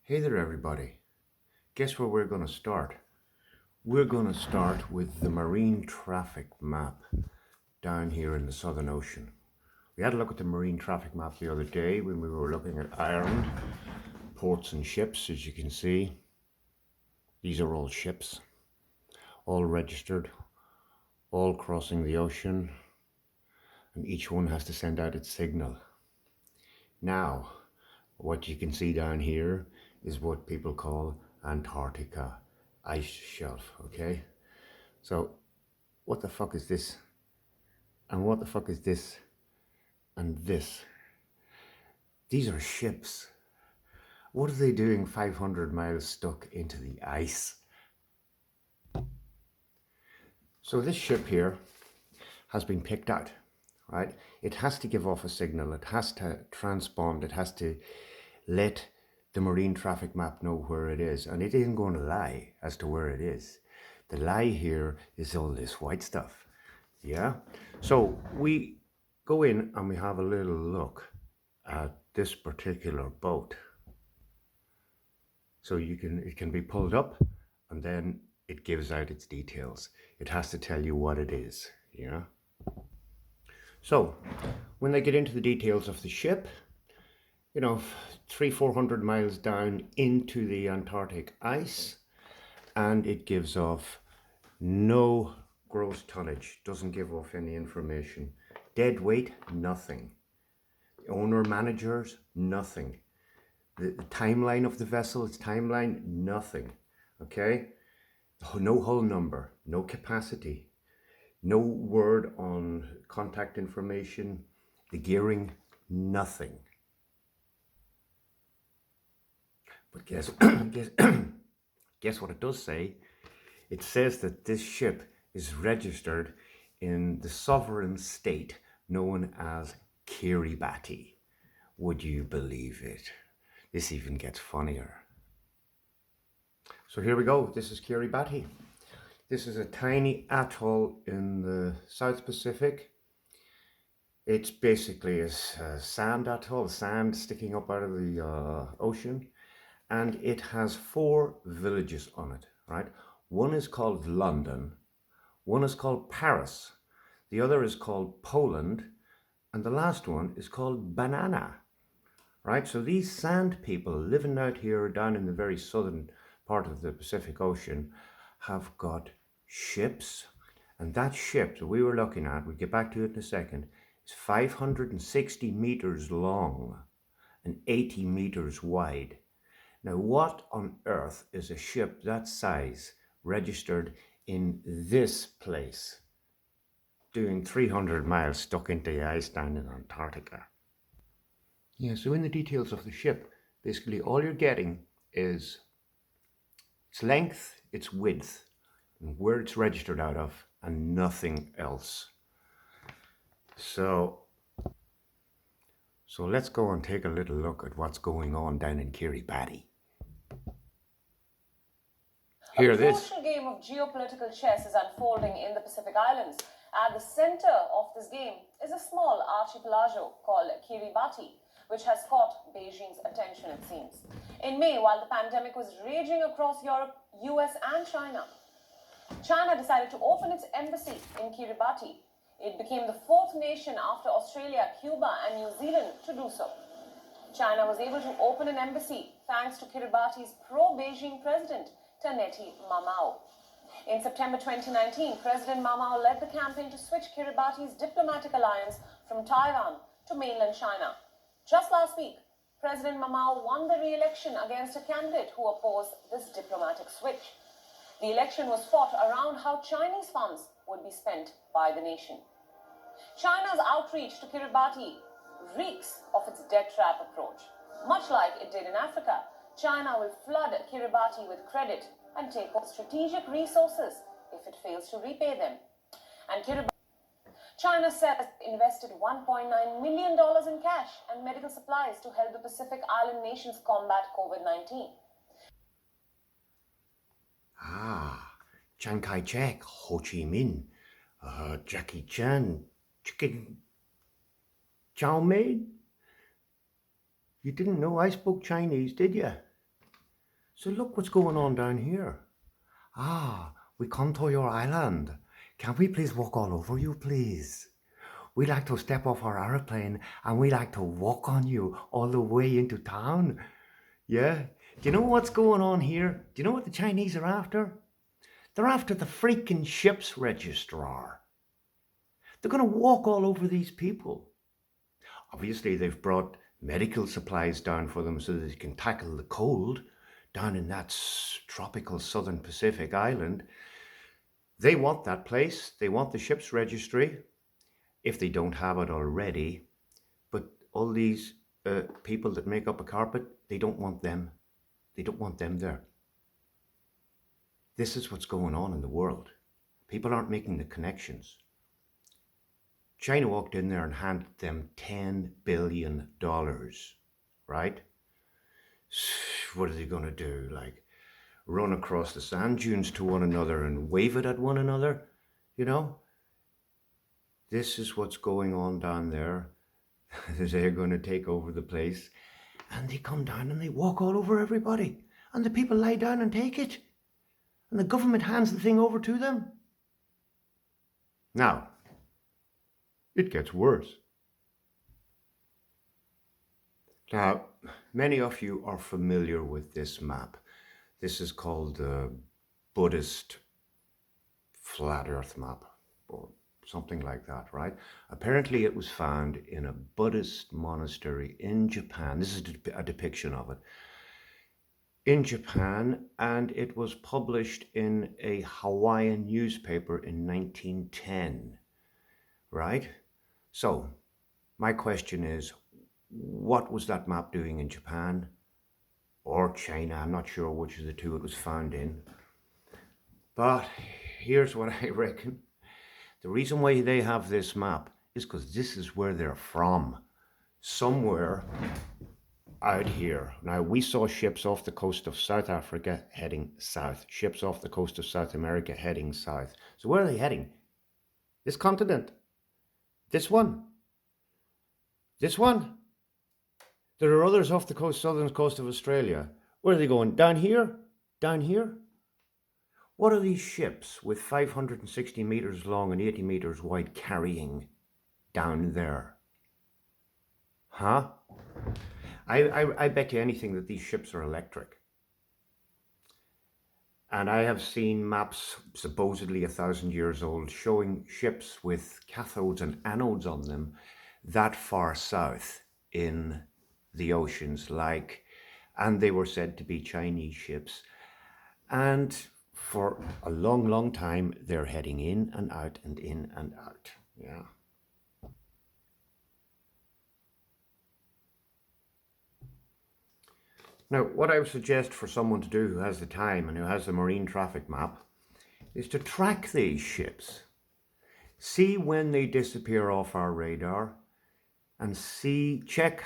Hey there, everybody. Guess where we're going to start? We're going to start with the marine traffic map down here in the Southern Ocean. We had a look at the marine traffic map the other day when we were looking at Ireland, ports and ships, as you can see. These are all ships, all registered, all crossing the ocean, and each one has to send out its signal. Now, what you can see down here is what people call Antarctica ice shelf, okay? So what the fuck is this? And what the fuck is this? And this? These are ships. What are they doing 500 miles stuck into the ice? So this ship here has been picked out, right? It has to give off a signal. It has to transpond. It has to let the marine traffic map know where it is. And it isn't going to lie as to where it is. The lie here is all this white stuff. Yeah? So we go in and we have a little look at this particular boat. So it can be pulled up and then it gives out its details. It has to tell you what it is. Yeah? So when they get into the details of the ship, 300-400 miles down into the Antarctic ice, and it gives off no gross tonnage, doesn't give off any information. Dead weight, nothing. Owner, managers, nothing. The timeline of the vessel, its timeline, nothing. Okay? No hull number, no capacity, no word on contact information, the gearing, nothing. But guess what it does say? It says that this ship is registered in the sovereign state known as Kiribati. Would you believe it? This even gets funnier. So here we go. This is Kiribati. This is a tiny atoll in the South Pacific. It's basically a sand atoll, sand sticking up out of the ocean. And it has 4 villages on it, right? One is called London, one is called Paris, the other is called Poland, and the last one is called Banana, right? So these sand people living out here down in the very southern part of the Pacific Ocean have got ships, and that ship that we were looking at, we'll get back to it in a second, is 560 meters long and 80 meters wide. Now, what on earth is a ship that size registered in this place, doing 300 miles stuck into the ice down in Antarctica? Yeah, so in the details of the ship, basically all you're getting is its length, its width, and where it's registered out of, and nothing else. So let's go and take a little look at what's going on down in Kiribati. A crucial game of geopolitical chess is unfolding in the Pacific Islands. At the center of this game is a small archipelago called Kiribati, which has caught Beijing's attention, it seems. In May, while the pandemic was raging across Europe, US and China decided to open its embassy in Kiribati. It became the 4th nation after Australia, Cuba and New Zealand to do so. China was able to open an embassy thanks to Kiribati's pro-Beijing president, Taneti Mamao. In September 2019, President Mamao led the campaign to switch Kiribati's diplomatic alliance from Taiwan to mainland China. Just last week, President Mamao won the re-election against a candidate who opposed this diplomatic switch. The election was fought around how Chinese funds would be spent by the nation. China's outreach to Kiribati reeks of its debt trap approach. Much like it did in Africa, China will flood Kiribati with credit and take up strategic resources if it fails to repay them. And China says it invested $1.9 million in cash and medical supplies to help the Pacific Island nations combat COVID-19. Chiang Kai-shek, Ho Chi Minh, Jackie Chan, Chicken Chow Mein. You didn't know I spoke Chinese, did you? So look what's going on down here. Ah, we come to your island. Can we please walk all over you, please? We like to step off our aeroplane and we like to walk on you all the way into town. Yeah. Do you know what's going on here? Do you know what the Chinese are after? They're after the freaking ship's registrar. They're going to walk all over these people. Obviously, they've brought medical supplies down for them so that they can tackle the cold down in that tropical southern Pacific island. They want that place. They want the ship's registry, if they don't have it already. But all these people that make up a carpet, they don't want them. They don't want them there. This is what's going on in the world. People aren't making the connections. China walked in there and handed them $10 billion, right? What are they going to do? Like run across the sand dunes to one another and wave it at one another? You know? This is what's going on down there. They're going to take over the place. And they come down and they walk all over everybody. And the people lie down and take it. And the government hands the thing over to them. Now, it gets worse. Now, many of you are familiar with this map. This is called the Buddhist flat earth map, or something like that, right? Apparently it was found in a Buddhist monastery in Japan. This is a depiction of it. In Japan, and it was published in a Hawaiian newspaper in 1910, right? So, my question is, what was that map doing in Japan or China? I'm not sure which of the two it was found in. But here's what I reckon. The reason why they have this map is because this is where they're from. Somewhere out here. Now, we saw ships off the coast of South Africa heading south. Ships off the coast of South America heading south. So where are they heading? This continent. This one. This one. There are others off the coast, southern coast of Australia. Where are they going? Down here? Down here? What are these ships with 560 meters long and 80 meters wide carrying down there? Huh? I bet you anything that these ships are electric. And I have seen maps supposedly 1,000 years old showing ships with cathodes and anodes on them that far south in the oceans, and they were said to be Chinese ships. And for a long, long time, they're heading in and out and in and out. Yeah. Now, what I would suggest for someone to do who has the time and who has the marine traffic map is to track these ships. See when they disappear off our radar and check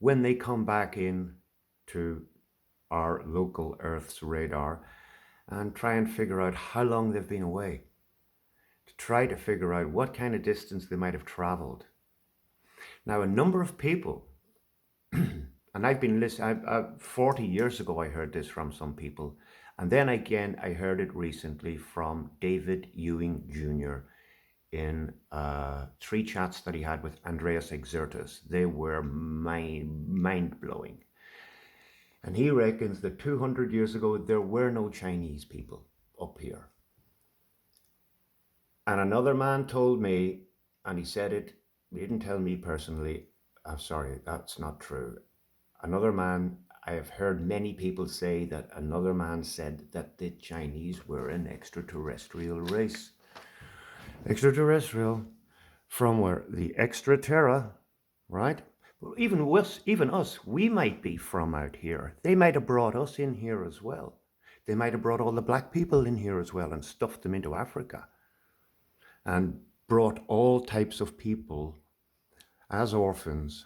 when they come back in to our local Earth's radar and try and figure out how long they've been away. To try to figure out what kind of distance they might have traveled. Now, a number of people, and I've been listening, 40 years ago I heard this from some people, and then again I heard it recently from David Ewing Jr. in 3 chats that he had with Andreas Exertus. They were mind-blowing. And he reckons that 200 years ago there were no Chinese people up here. And another man told me, and he said it, he didn't tell me personally, I'm sorry, that's not true. Another man, I have heard many people say that another man said that the Chinese were an extraterrestrial race. Extraterrestrial, from where? The extraterra, right? Even us, we might be from out here. They might have brought us in here as well. They might have brought all the black people in here as well and stuffed them into Africa. And brought all types of people as orphans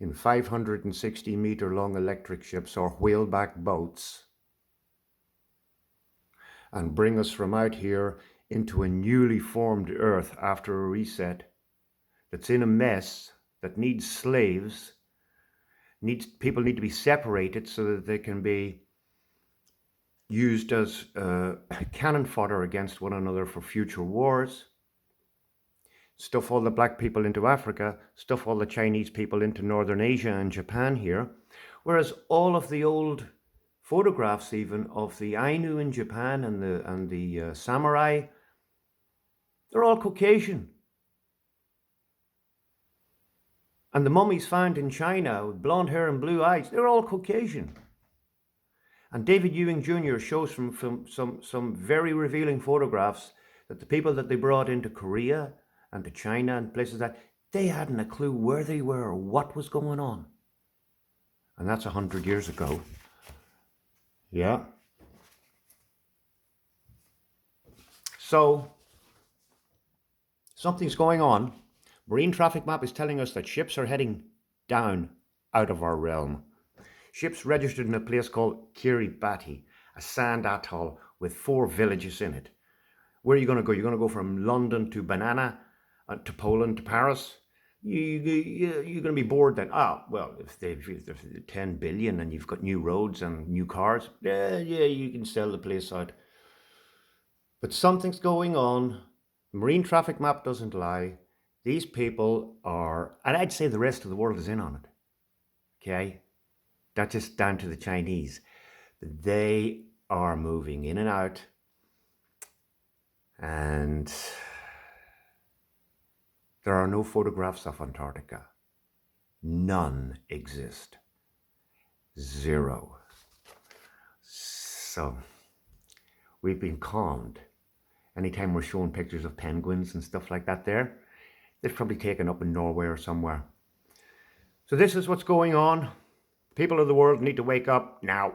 in 560-meter long electric ships or whaleback boats and bring us from out here into a newly formed Earth after a reset that's in a mess, that needs slaves, people need to be separated so that they can be used as cannon fodder against one another for future wars. Stuff all the black people into Africa, stuff all the Chinese people into Northern Asia and Japan here. Whereas all of the old photographs even of the Ainu in Japan and the samurai, they're all Caucasian. And the mummies found in China with blonde hair and blue eyes, they're all Caucasian. And David Ewing Jr. shows from some very revealing photographs that the people that they brought into Korea and to China and places that, they hadn't a clue where they were or what was going on. And that's 100 years ago. Yeah. So, something's going on. Marine traffic map is telling us that ships are heading down out of our realm. Ships registered in a place called Kiribati, a sand atoll with 4 villages in it. Where are you going to go? You're going to go from London to Banana, to Poland, to Paris. You're going to be bored then. Well, if they're 10 billion and you've got new roads and new cars, yeah, you can sell the place out. But something's going on. The marine traffic map doesn't lie. These people are, and I'd say the rest of the world is in on it. Okay? Not just down to the Chinese. They are moving in and out. And there are no photographs of Antarctica. None exist. 0. So, we've been calmed. Anytime we're showing pictures of penguins and stuff like that there, they've probably taken up in Norway or somewhere. So this is what's going on. People of the world need to wake up now.